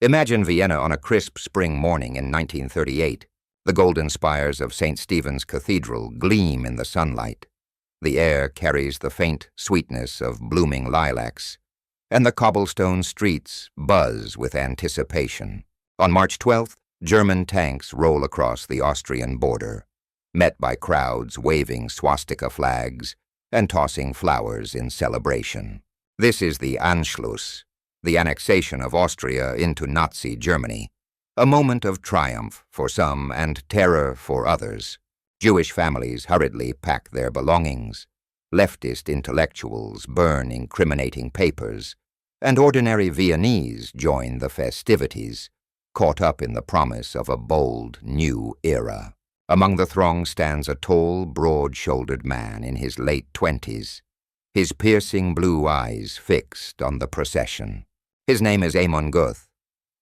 Imagine Vienna on a crisp spring morning in 1938. The golden spires of St. Stephen's Cathedral gleam in the sunlight. The air carries the faint sweetness of blooming lilacs, and the cobblestone streets buzz with anticipation. On March 12th, German tanks roll across the Austrian border, met by crowds waving swastika flags and tossing flowers in celebration. This is the Anschluss, the annexation of Austria into Nazi Germany, a moment of triumph for some and terror for others. Jewish families hurriedly pack their belongings, leftist intellectuals burn incriminating papers, and ordinary Viennese join the festivities, caught up in the promise of a bold new era. Among the throng stands a tall, broad-shouldered man in his late 20s, his piercing blue eyes fixed on the procession. His name is Amon Goeth,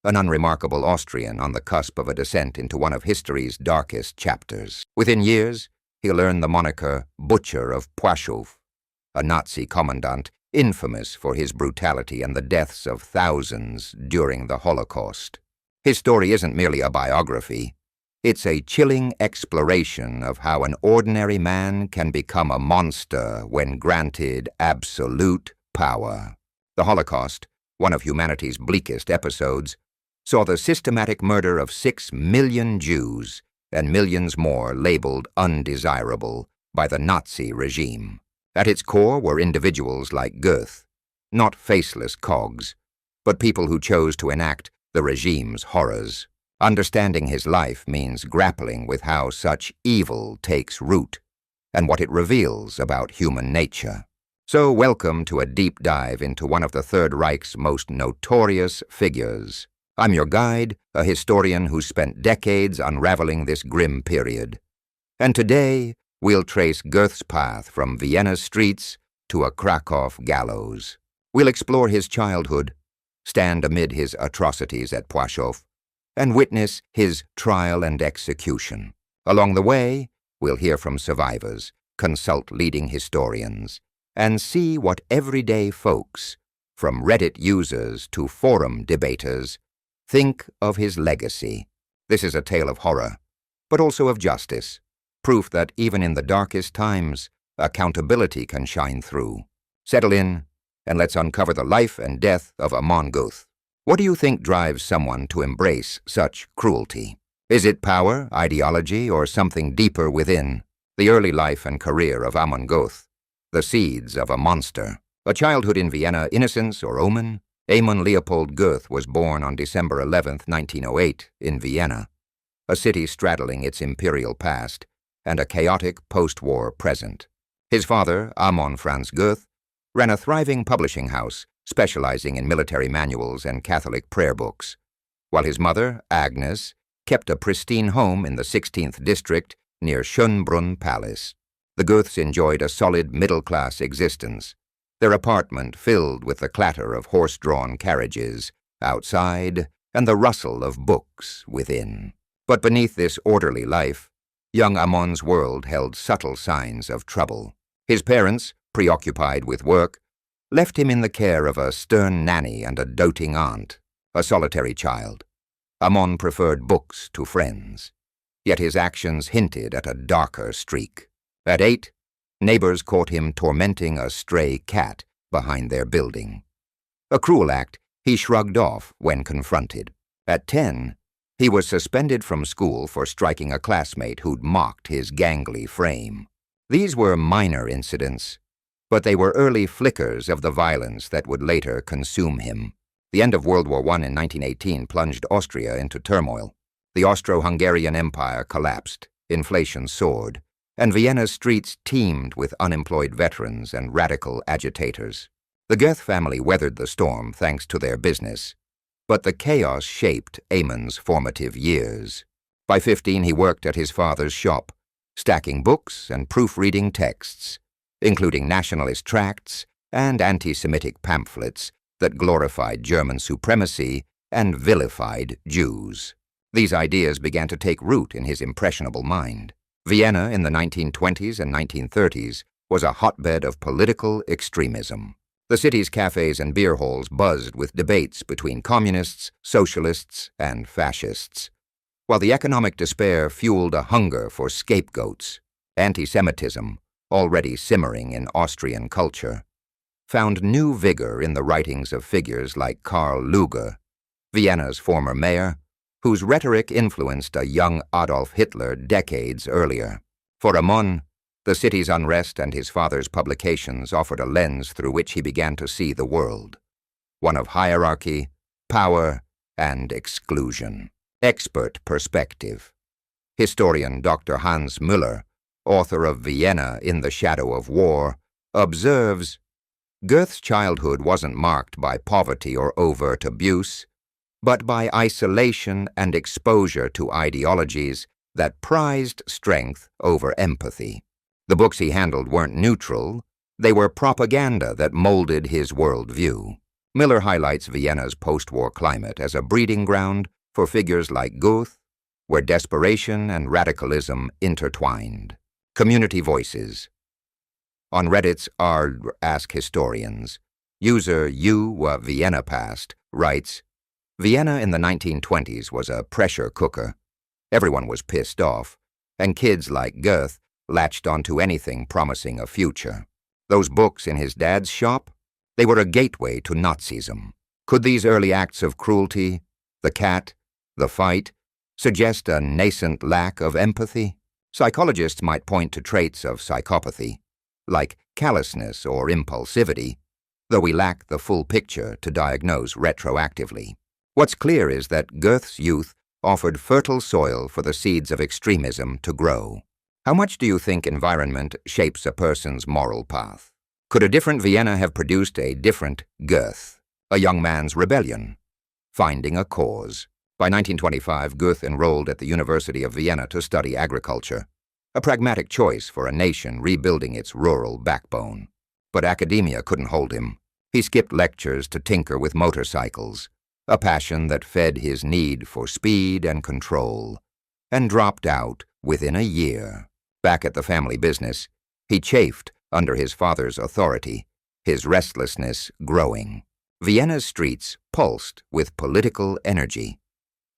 an unremarkable Austrian on the cusp of a descent into one of history's darkest chapters. Within years, he'll earn the moniker Butcher of Płaszów, a Nazi commandant infamous for his brutality and the deaths of thousands during the Holocaust. His story isn't merely a biography. It's a chilling exploration of how an ordinary man can become a monster when granted absolute power. The Holocaust, one of humanity's bleakest episodes, saw the systematic murder of 6 million Jews and millions more labeled undesirable by the Nazi regime. At its core were individuals like Goeth, not faceless cogs, but people who chose to enact the regime's horrors. Understanding his life means grappling with how such evil takes root and what it reveals about human nature. So welcome to a deep dive into one of the Third Reich's most notorious figures. I'm your guide, a historian who spent decades unraveling this grim period. And today, we'll trace Goeth's path from Vienna's streets to a Kraków gallows. We'll explore his childhood, stand amid his atrocities at Płaszów, and witness his trial and execution. Along the way, we'll hear from survivors, consult leading historians, and see what everyday folks, from Reddit users to forum debaters, think of his legacy. This is a tale of horror, but also of justice, proof that even in the darkest times, accountability can shine through. Settle in, and let's uncover the life and death of Amon Goeth. What do you think drives someone to embrace such cruelty? Is it power, ideology, or something deeper within? The early life and career of Amon Goeth, the seeds of a monster. A childhood in Vienna, innocence or omen? Amon Leopold Goeth was born on December 11, 1908, in Vienna, a city straddling its imperial past and a chaotic post-war present. His father, Amon Franz Goeth, ran a thriving publishing house specializing in military manuals and Catholic prayer books, while his mother, Agnes, kept a pristine home in the 16th district near Schönbrunn Palace. The Goeths enjoyed a solid middle-class existence, their apartment filled with the clatter of horse-drawn carriages outside and the rustle of books within. But beneath this orderly life, young Amon's world held subtle signs of trouble. His parents, preoccupied with work, left him in the care of a stern nanny and a doting aunt, a solitary child. Amon preferred books to friends, yet his actions hinted at a darker streak. At 8, neighbors caught him tormenting a stray cat behind their building. A cruel act he shrugged off when confronted. At 10, he was suspended from school for striking a classmate who'd mocked his gangly frame. These were minor incidents, but they were early flickers of the violence that would later consume him. The end of World War I in 1918 plunged Austria into turmoil. The Austro-Hungarian Empire collapsed, inflation soared, and Vienna's streets teemed with unemployed veterans and radical agitators. The Goeth family weathered the storm thanks to their business, but the chaos shaped Amon's formative years. By 15, he worked at his father's shop, stacking books and proofreading texts, including nationalist tracts and anti-Semitic pamphlets that glorified German supremacy and vilified Jews. These ideas began to take root in his impressionable mind. Vienna in the 1920s and 1930s was a hotbed of political extremism. The city's cafes and beer halls buzzed with debates between communists, socialists, and fascists, while the economic despair fueled a hunger for scapegoats. Anti-Semitism, already simmering in Austrian culture, found new vigor in the writings of figures like Karl Lueger, Vienna's former mayor, whose rhetoric influenced a young Adolf Hitler decades earlier. For Amon, the city's unrest and his father's publications offered a lens through which he began to see the world, one of hierarchy, power, and exclusion. Expert perspective. Historian Dr. Hans Müller, author of Vienna in the Shadow of War, observes, Goeth's childhood wasn't marked by poverty or overt abuse, but by isolation and exposure to ideologies that prized strength over empathy. The books he handled weren't neutral, they were propaganda that molded his worldview. Miller highlights Vienna's post-war climate as a breeding ground for figures like Goeth, where desperation and radicalism intertwined. Community voices. On Reddit's Ask Historians, user Vienna Past writes, Vienna in the 1920s was a pressure cooker. Everyone was pissed off, and kids like Goeth latched onto anything promising a future. Those books in his dad's shop? They were a gateway to Nazism. Could these early acts of cruelty, the cat, the fight, suggest a nascent lack of empathy? Psychologists might point to traits of psychopathy, like callousness or impulsivity, though we lack the full picture to diagnose retroactively. What's clear is that Goeth's youth offered fertile soil for the seeds of extremism to grow. How much do you think environment shapes a person's moral path? Could a different Vienna have produced a different Goeth, a young man's rebellion, finding a cause? By 1925, Goeth enrolled at the University of Vienna to study agriculture, a pragmatic choice for a nation rebuilding its rural backbone. But academia couldn't hold him. He skipped lectures to tinker with motorcycles, a passion that fed his need for speed and control, and dropped out within a year. Back at the family business, he chafed under his father's authority, his restlessness growing. Vienna's streets pulsed with political energy.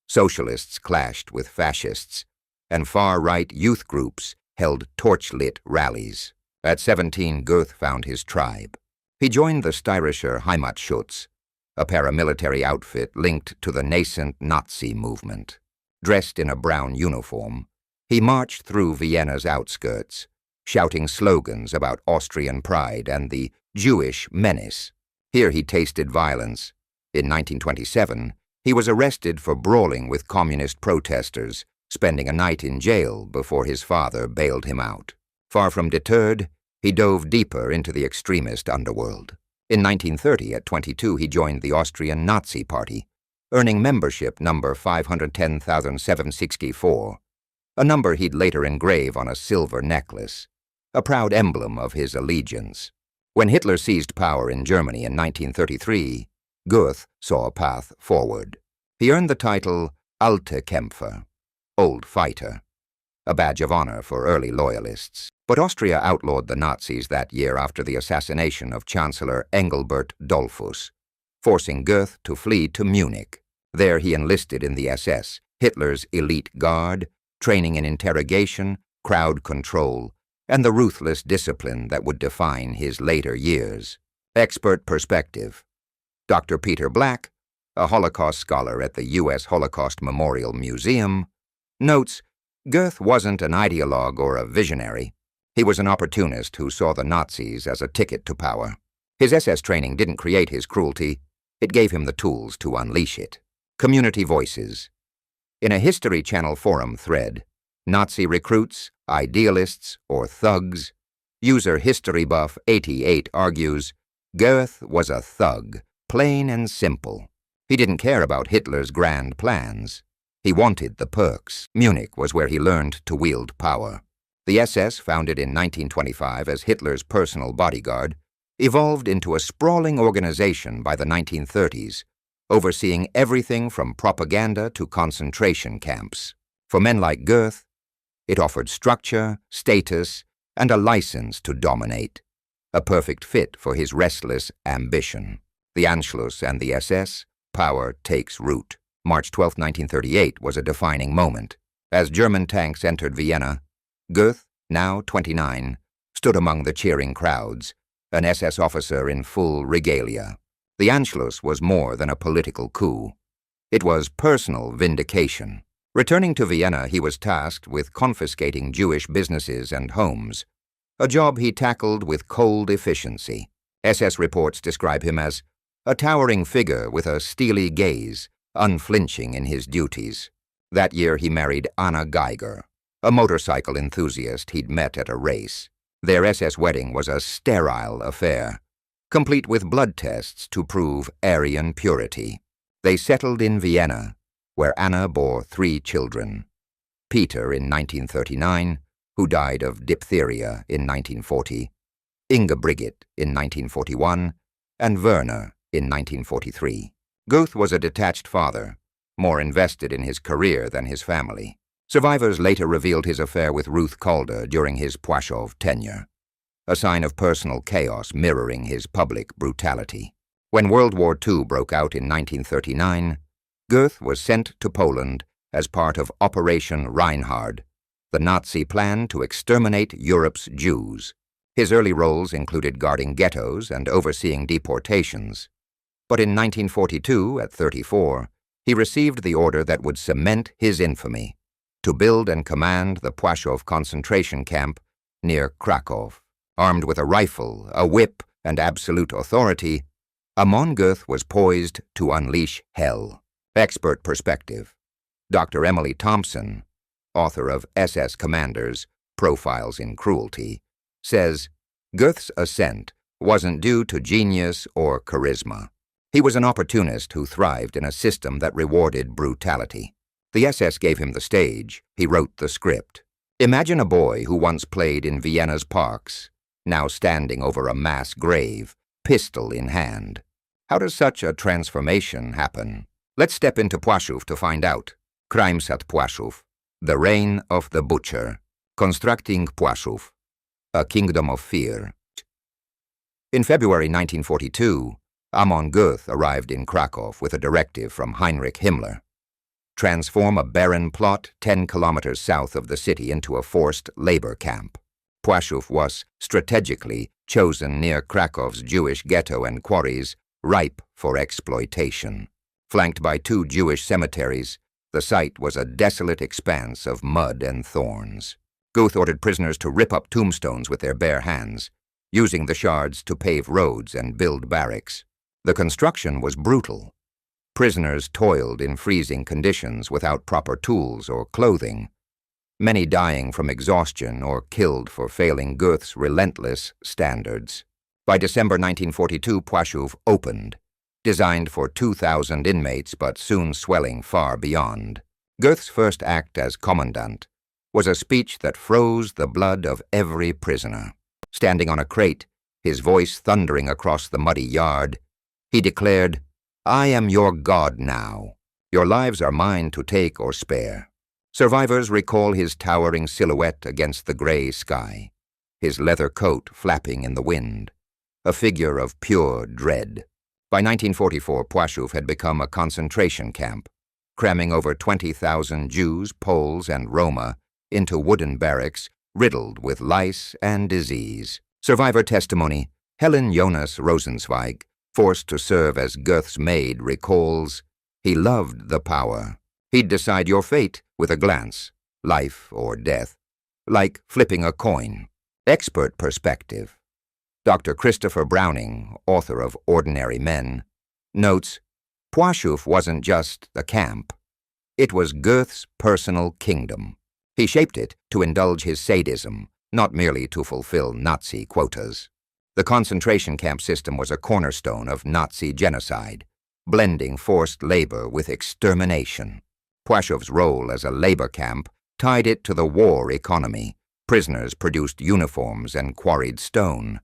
Socialists clashed with fascists, and far-right youth groups held torch-lit rallies. At 17, Goeth found his tribe. He joined the Steirischer Heimatschutz, a paramilitary outfit linked to the nascent Nazi movement. Dressed in a brown uniform, he marched through Vienna's outskirts, shouting slogans about Austrian pride and the Jewish menace. Here he tasted violence. In 1927, he was arrested for brawling with communist protesters, spending a night in jail before his father bailed him out. Far from deterred, he dove deeper into the extremist underworld. In 1930, at 22, he joined the Austrian Nazi Party, earning membership number 510,764, a number he'd later engrave on a silver necklace, a proud emblem of his allegiance. When Hitler seized power in Germany in 1933, Goeth saw a path forward. He earned the title Alte Kämpfer, Old Fighter, a badge of honor for early loyalists. But Austria outlawed the Nazis that year after the assassination of Chancellor Engelbert Dollfuss, forcing Goeth to flee to Munich. There he enlisted in the SS, Hitler's elite guard, training in interrogation, crowd control, and the ruthless discipline that would define his later years. Expert perspective. Dr. Peter Black, a Holocaust scholar at the U.S. Holocaust Memorial Museum, notes, Goeth wasn't an ideologue or a visionary. He was an opportunist who saw the Nazis as a ticket to power. His SS training didn't create his cruelty, it gave him the tools to unleash it. Community voices. In a History Channel forum thread, Nazi recruits, idealists, or thugs, user HistoryBuff88 argues, Goeth was a thug, plain and simple. He didn't care about Hitler's grand plans. He wanted the perks. Munich was where he learned to wield power. The SS, founded in 1925 as Hitler's personal bodyguard, evolved into a sprawling organization by the 1930s, overseeing everything from propaganda to concentration camps. For men like Goeth, it offered structure, status, and a license to dominate. a perfect fit for his restless ambition. The Anschluss and the SS, power takes root. March 12, 1938 was a defining moment. As German tanks entered Vienna, Goeth, now 29, stood among the cheering crowds, an SS officer in full regalia. The Anschluss was more than a political coup. It was personal vindication. Returning to Vienna, he was tasked with confiscating Jewish businesses and homes, a job he tackled with cold efficiency. SS reports describe him as a towering figure with a steely gaze, unflinching in his duties. That year he married Anna Geiger, a motorcycle enthusiast he'd met at a race. Their SS wedding was a sterile affair, complete with blood tests to prove Aryan purity. They settled in Vienna, where Anna bore 3 children. Peter in 1939, who died of diphtheria in 1940, Ingebrigit in 1941, and Werner in 1943. Goeth was a detached father, more invested in his career than his family. Survivors later revealed his affair with Ruth Calder during his Płaszów tenure, a sign of personal chaos mirroring his public brutality. When World War II broke out in 1939, Goeth was sent to Poland as part of Operation Reinhard, the Nazi plan to exterminate Europe's Jews. His early roles included guarding ghettos and overseeing deportations. But in 1942, at 34, he received the order that would cement his infamy, to build and command the Płaszów concentration camp near Kraków. Armed with a rifle, a whip, and absolute authority, Amon Goeth was poised to unleash hell. Expert perspective. Dr. Emily Thompson, author of SS Commanders, Profiles in Cruelty, says Goeth's ascent wasn't due to genius or charisma. He was an opportunist who thrived in a system that rewarded brutality. The SS gave him the stage. He wrote the script. Imagine a boy who once played in Vienna's parks, now standing over a mass grave, pistol in hand. How does such a transformation happen? Let's step into Płaszów to find out. Crimes at Płaszów, the reign of the butcher. Constructing Płaszów, a kingdom of fear. In February 1942, Amon Goeth arrived in Kraków with a directive from Heinrich Himmler. Transform a barren plot 10 kilometers south of the city into a forced labor camp. Płaszów was strategically chosen near Krakow's Jewish ghetto and quarries, ripe for exploitation. Flanked by 2 Jewish cemeteries, the site was a desolate expanse of mud and thorns. Goeth ordered prisoners to rip up tombstones with their bare hands, using the shards to pave roads and build barracks. The construction was brutal. Prisoners toiled in freezing conditions without proper tools or clothing, many dying from exhaustion or killed for failing Goeth's relentless standards. By December 1942, Płaszów opened, designed for 2,000 inmates but soon swelling far beyond. Goeth's first act as commandant was a speech that froze the blood of every prisoner. Standing on a crate, his voice thundering across the muddy yard, he declared, "I am your God now. Your lives are mine to take or spare." Survivors recall his towering silhouette against the gray sky, his leather coat flapping in the wind, a figure of pure dread. By 1944, Płaszów had become a concentration camp, cramming over 20,000 Jews, Poles, and Roma into wooden barracks riddled with lice and disease. Survivor testimony, Helen Jonas Rosenzweig, forced to serve as Goeth's maid, recalls, "He loved the power. He'd decide your fate with a glance, life or death, like flipping a coin." Expert perspective. Dr. Christopher Browning, author of Ordinary Men, notes, Płaszów wasn't just a camp. It was Goeth's personal kingdom. He shaped it to indulge his sadism, not merely to fulfill Nazi quotas. The concentration camp system was a cornerstone of Nazi genocide, blending forced labor with extermination. Płaszów's role as a labor camp tied it to the war economy. Prisoners produced uniforms and quarried stone.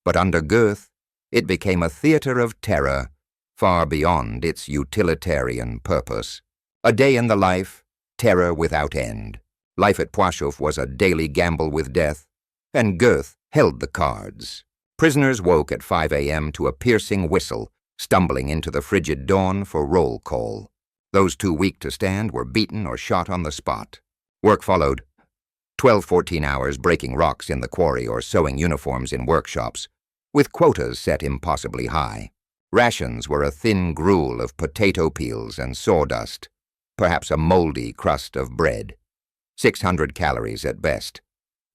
But under Goeth, it became a theater of terror far beyond its utilitarian purpose. A day in the life, terror without end. Life at Płaszów was a daily gamble with death, and Goeth held the cards. Prisoners woke at 5 a.m. to a piercing whistle, stumbling into the frigid dawn for roll call. Those too weak to stand were beaten or shot on the spot. Work followed. 12-14 hours breaking rocks in the quarry or sewing uniforms in workshops, with quotas set impossibly high. Rations were a thin gruel of potato peels and sawdust, perhaps a moldy crust of bread. 600 calories at best.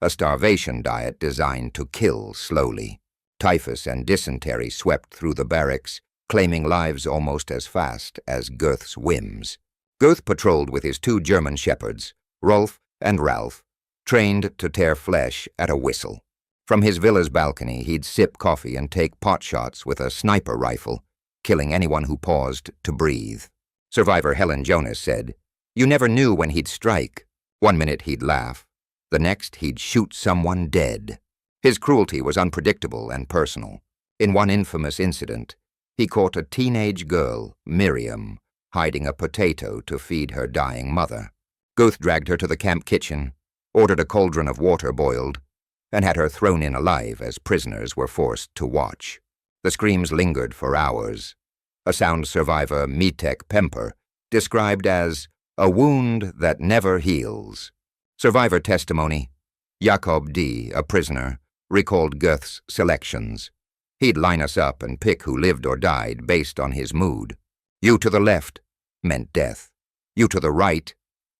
A starvation diet designed to kill slowly. Typhus and dysentery swept through the barracks, claiming lives almost as fast as Goeth's whims. Goeth patrolled with his 2 German shepherds, Rolf and Ralph, trained to tear flesh at a whistle. From his villa's balcony, he'd sip coffee and take pot shots with a sniper rifle, killing anyone who paused to breathe. Survivor Helen Jonas said, "You never knew when he'd strike. One minute he'd laugh. The next he'd shoot someone dead." His cruelty was unpredictable and personal. In one infamous incident, he caught a teenage girl, Miriam, hiding a potato to feed her dying mother. Goeth dragged her to the camp kitchen, ordered a cauldron of water boiled, and had her thrown in alive as prisoners were forced to watch. The screams lingered for hours. A sound survivor, Mitek Pemper, described as a wound that never heals. Survivor testimony. Jacob D., a prisoner, recalled Goeth's selections. He'd line us up and pick who lived or died based on his mood. You to the left meant death. You to the right,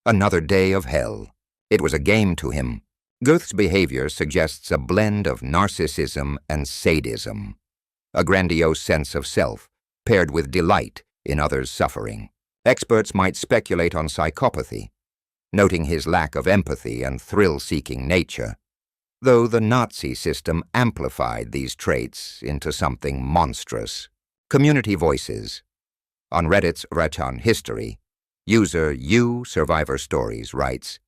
another day of hell. It was a game to him. Goeth's behavior suggests a blend of narcissism and sadism, a grandiose sense of self paired with delight in others' suffering. Experts might speculate on psychopathy, noting his lack of empathy and thrill-seeking nature, though the Nazi system amplified these traits into something monstrous. Community voices. On Reddit's Rachan History, user U Survivor Stories writes,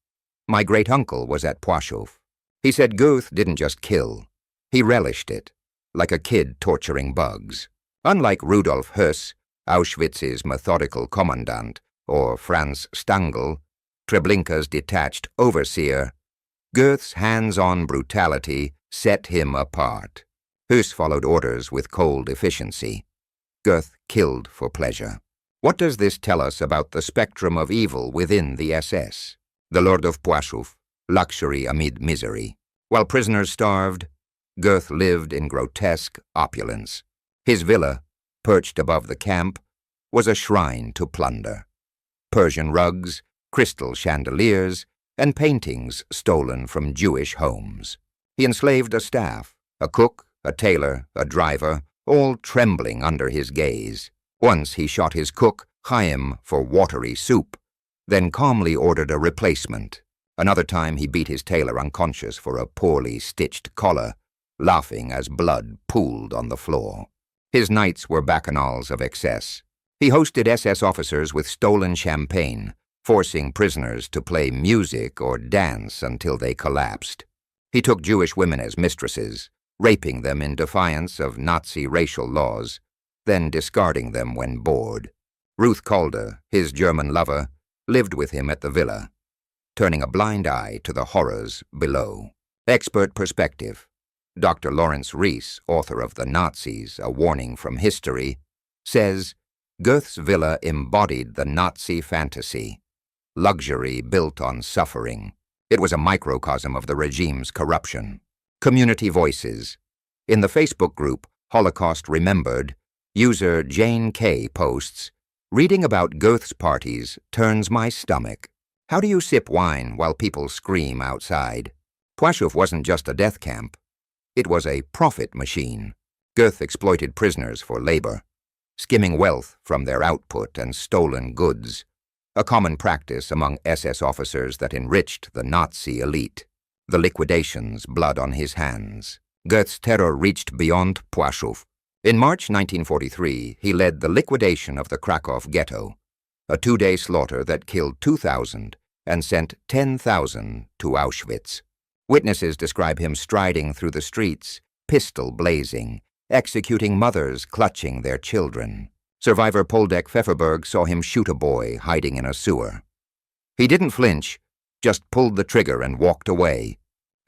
"My great-uncle was at Płaszów. He said Goeth didn't just kill, he relished it, like a kid torturing bugs. Unlike Rudolf Höss, Auschwitz's methodical commandant, or Franz Stangl, Treblinka's detached overseer, Goeth's hands-on brutality set him apart. Höss followed orders with cold efficiency. Goeth killed for pleasure." What does this tell us about the spectrum of evil within the SS? The Lord of Płaszów, luxury amid misery. While prisoners starved, Goeth lived in grotesque opulence. His villa, perched above the camp, was a shrine to plunder. Persian rugs, crystal chandeliers, and paintings stolen from Jewish homes. He enslaved a staff, a cook, a tailor, a driver, all trembling under his gaze. Once he shot his cook, Chaim, for watery soup, then calmly ordered a replacement. Another time he beat his tailor unconscious for a poorly stitched collar, laughing as blood pooled on the floor. His nights were bacchanals of excess. He hosted SS officers with stolen champagne, forcing prisoners to play music or dance until they collapsed. He took Jewish women as mistresses, raping them in defiance of Nazi racial laws, then discarding them when bored. Ruth Calder, his German lover, lived with him at the villa, turning a blind eye to the horrors below. Expert perspective. Dr. Lawrence Rees, author of The Nazis, A Warning from History, says, Goeth's villa embodied the Nazi fantasy, luxury built on suffering. It was a microcosm of the regime's corruption. Community voices. In the Facebook group Holocaust Remembered, user Jane K. posts, "Reading about Goeth's parties turns my stomach. How do you sip wine while people scream outside?" Płaszów wasn't just a death camp. It was a profit machine. Goeth exploited prisoners for labor, skimming wealth from their output and stolen goods, a common practice among SS officers that enriched the Nazi elite. The liquidations, blood on his hands. Goeth's terror reached beyond Płaszów. In March 1943, he led the liquidation of the Kraków ghetto, a two-day slaughter that killed 2,000 and sent 10,000 to Auschwitz. Witnesses describe him striding through the streets, pistol blazing, executing mothers clutching their children. Survivor Poldek Pfefferberg saw him shoot a boy hiding in a sewer. He didn't flinch, just pulled the trigger and walked away.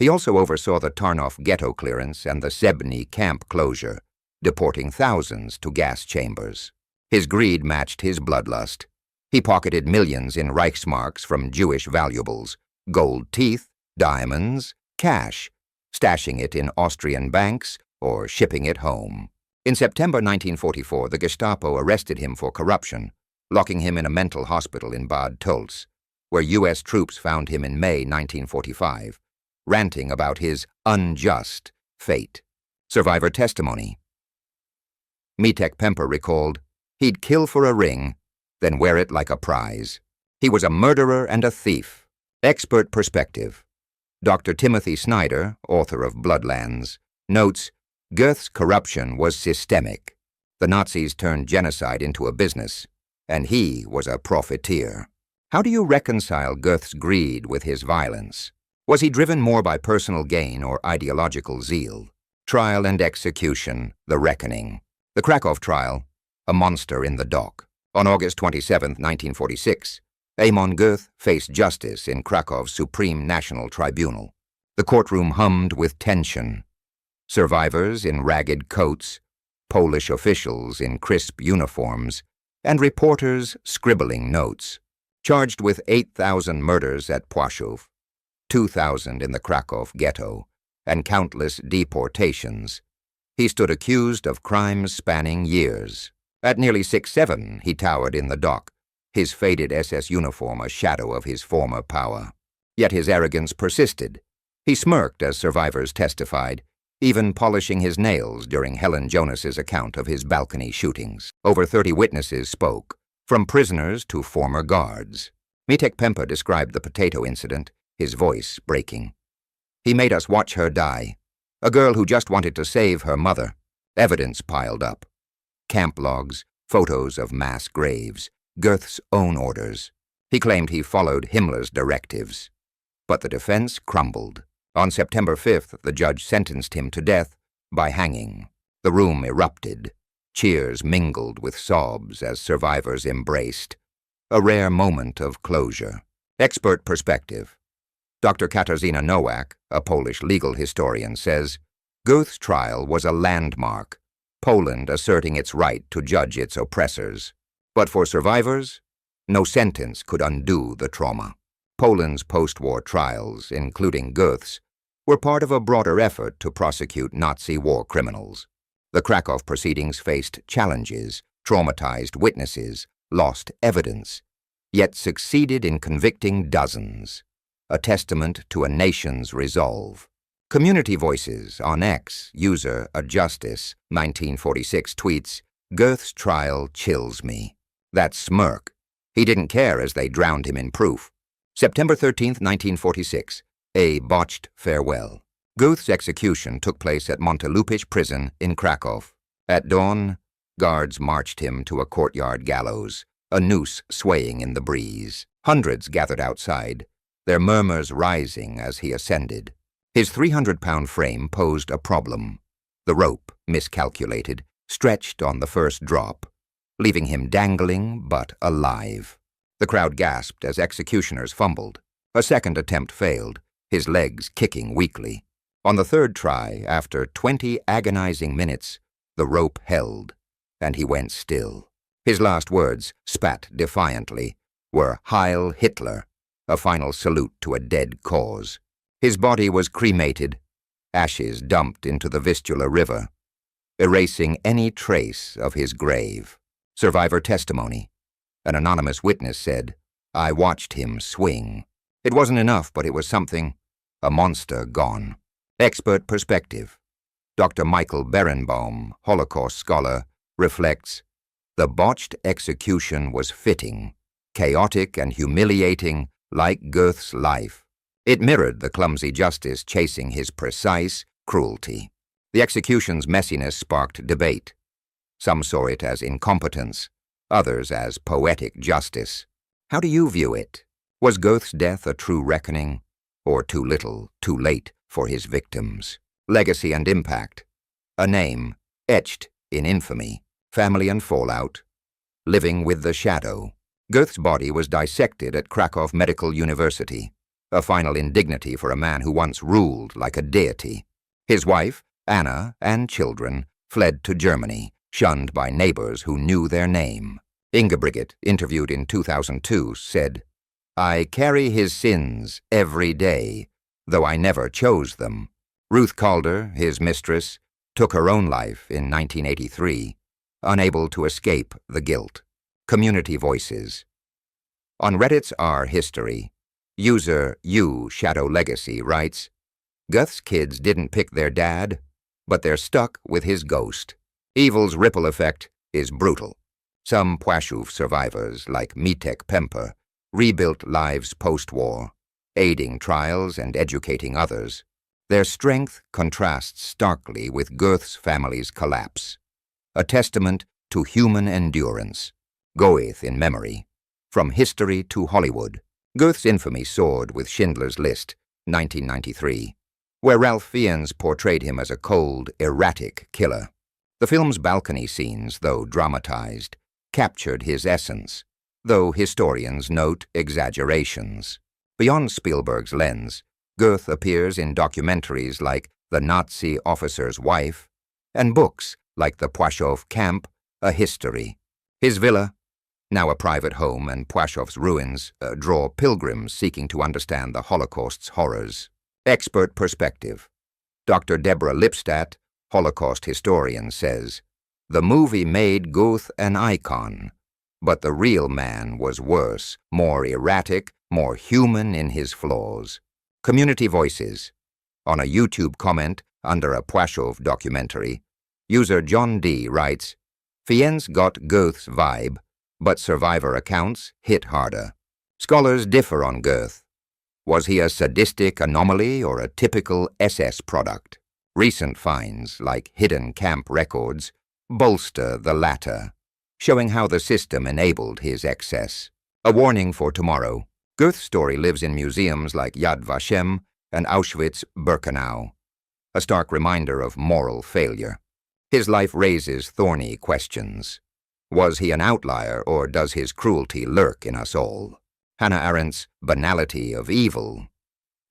He also oversaw the Tarnow ghetto clearance and the Sebny camp closure, deporting thousands to gas chambers. His greed matched his bloodlust. He pocketed millions in Reichsmarks from Jewish valuables, gold teeth, diamonds, cash, stashing it in Austrian banks or shipping it home. In September 1944, the Gestapo arrested him for corruption, locking him in a mental hospital in Bad Tölz, where U.S. troops found him in May 1945, ranting about his unjust fate. Survivor testimony. Mietek Pemper recalled, "He'd kill for a ring, then wear it like a prize. He was a murderer and a thief." Expert perspective. Dr. Timothy Snyder, author of Bloodlands, notes, Goeth's corruption was systemic. The Nazis turned genocide into a business, and he was a profiteer. How do you reconcile Goeth's greed with his violence? Was he driven more by personal gain or ideological zeal? Trial and execution, the reckoning. The Kraków trial, a monster in the dock. On August 27, 1946, Amon Goeth faced justice in Krakow's Supreme National Tribunal. The courtroom hummed with tension. Survivors in ragged coats, Polish officials in crisp uniforms, and reporters scribbling notes. Charged with 8,000 murders at Płaszów, 2,000 in the Kraków ghetto, and countless deportations, he stood accused of crimes spanning years. At nearly 6'7", he towered in the dock, his faded SS uniform a shadow of his former power. Yet his arrogance persisted. He smirked as survivors testified, even polishing his nails during Helen Jonas's account of his balcony shootings. Over 30 witnesses spoke, from prisoners to former guards. Mietek Pemper described the potato incident, his voice breaking. "He made us watch her die. A girl who just wanted to save her mother." Evidence piled up. Camp logs, photos of mass graves, Goeth's own orders. He claimed he followed Himmler's directives. But the defense crumbled. On September 5th, the judge sentenced him to death by hanging. The room erupted. Cheers mingled with sobs as survivors embraced. A rare moment of closure. Expert perspective. Dr. Katarzyna Nowak, a Polish legal historian, says, Goeth's trial was a landmark, Poland asserting its right to judge its oppressors. But for survivors, no sentence could undo the trauma. Poland's post-war trials, including Goeth's, were part of a broader effort to prosecute Nazi war criminals. The Kraków proceedings faced challenges, traumatized witnesses, lost evidence, yet succeeded in convicting dozens, a testament to a nation's resolve. Community Voices on X, user @Justice 1946 tweets, Goeth's trial chills me. That smirk. He didn't care as they drowned him in proof. September 13, 1946, a botched farewell. Goeth's execution took place at Montelupich prison in Kraków. At dawn, guards marched him to a courtyard gallows, a noose swaying in the breeze. Hundreds gathered outside, their murmurs rising as he ascended. His 300-pound frame posed a problem. The rope, miscalculated, stretched on the first drop, leaving him dangling but alive. The crowd gasped as executioners fumbled. A second attempt failed, his legs kicking weakly. On the third try, after 20 agonizing minutes, the rope held, and he went still. His last words, spat defiantly, were Heil Hitler, a final salute to a dead cause. His body was cremated, ashes dumped into the Vistula River, erasing any trace of his grave. Survivor testimony. An anonymous witness said, I watched him swing. It wasn't enough, but it was something. A monster gone. Expert perspective. Dr. Michael Berenbaum, Holocaust scholar, reflects, the botched execution was fitting, chaotic and humiliating, like Goeth's life. It mirrored the clumsy justice chasing his precise cruelty. The execution's messiness sparked debate. Some saw it as incompetence, others as poetic justice. How do you view it? Was Goeth's death a true reckoning, or too little, too late for his victims? Legacy and impact. A name, etched in infamy. Family and fallout. Living with the shadow. Goeth's body was dissected at Kraków Medical University. a final indignity for a man who once ruled like a deity. His wife, Anna, and children fled to Germany, shunned by neighbors who knew their name. Ingebrigtsen, interviewed in 2002, said, "I carry his sins every day, though I never chose them." Ruth Calder, his mistress, took her own life in 1983, unable to escape the guilt. Community voices. On Reddit's R History, user U_Shadow_Legacy writes, "Goeth's kids didn't pick their dad, but they're stuck with his ghost. Evil's ripple effect is brutal. Some Płaszów survivors, like Mitek Pemper, rebuilt lives post-war, aiding trials and educating others. Their strength contrasts starkly with Goeth's family's collapse, a testament to human endurance." Goeth in memory. From History to Hollywood. Goeth's infamy soared with Schindler's List, 1993, where Ralph Fiennes portrayed him as a cold, erratic killer. The film's balcony scenes, though dramatized, captured his essence, though historians note exaggerations. Beyond Spielberg's lens, Goeth appears in documentaries like The Nazi Officer's Wife and books like The Płaszów Camp, A History. His villa, now a private home, and Płaszów's ruins draw pilgrims seeking to understand the Holocaust's horrors. Expert perspective. Dr. Deborah Lipstadt, Holocaust historian, says, "The movie made Goeth an icon, but the real man was worse, more erratic, more human in his flaws." Community voices. On a YouTube comment under a Płaszów documentary, user John D. writes, "Fiennes got Goeth's vibe, but survivor accounts hit harder. Scholars differ on Goeth. Was he a sadistic anomaly or a typical SS product? Recent finds, like hidden camp records, bolster the latter, showing how the system enabled his excess. A warning for tomorrow. Goeth's story lives in museums like Yad Vashem and Auschwitz-Birkenau, a stark reminder of moral failure. His life raises thorny questions. Was he an outlier, or does his cruelty lurk in us all? Hannah Arendt's Banality of Evil.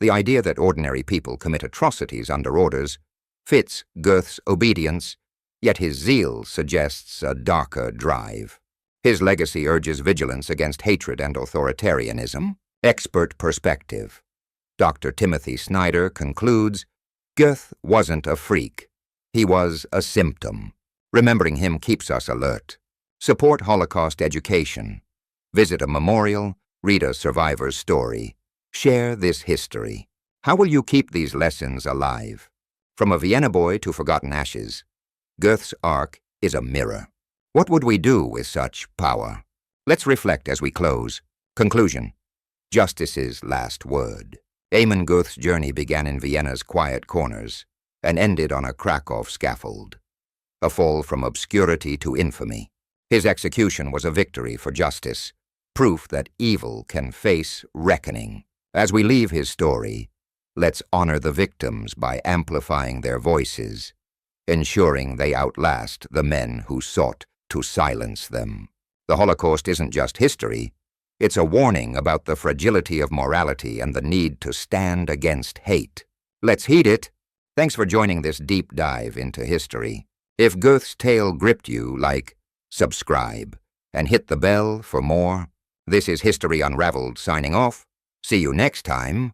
The idea that ordinary people commit atrocities under orders fits Goeth's obedience, yet his zeal suggests a darker drive. His legacy urges vigilance against hatred and authoritarianism. Expert perspective. Dr. Timothy Snyder concludes, Goeth wasn't a freak. He was a symptom. Remembering him keeps us alert. Support Holocaust education. Visit a memorial, read a survivor's story. Share this history. How will you keep these lessons alive? From a Vienna boy to forgotten ashes, Goeth's arc is a mirror. What would we do with such power? Let's reflect as we close. Conclusion. Justice's last word. Amon Goeth's journey began in Vienna's quiet corners and ended on a Kraków scaffold. A fall from obscurity to infamy. His execution was a victory for justice, proof that evil can face reckoning. As we leave his story, let's honor the victims by amplifying their voices, ensuring they outlast the men who sought to silence them. The Holocaust isn't just history, it's a warning about the fragility of morality and the need to stand against hate. Let's heed it. Thanks for joining this deep dive into history. If Goeth's tale gripped you, subscribe, and hit the bell for more. This is History Unraveled signing off. See you next time.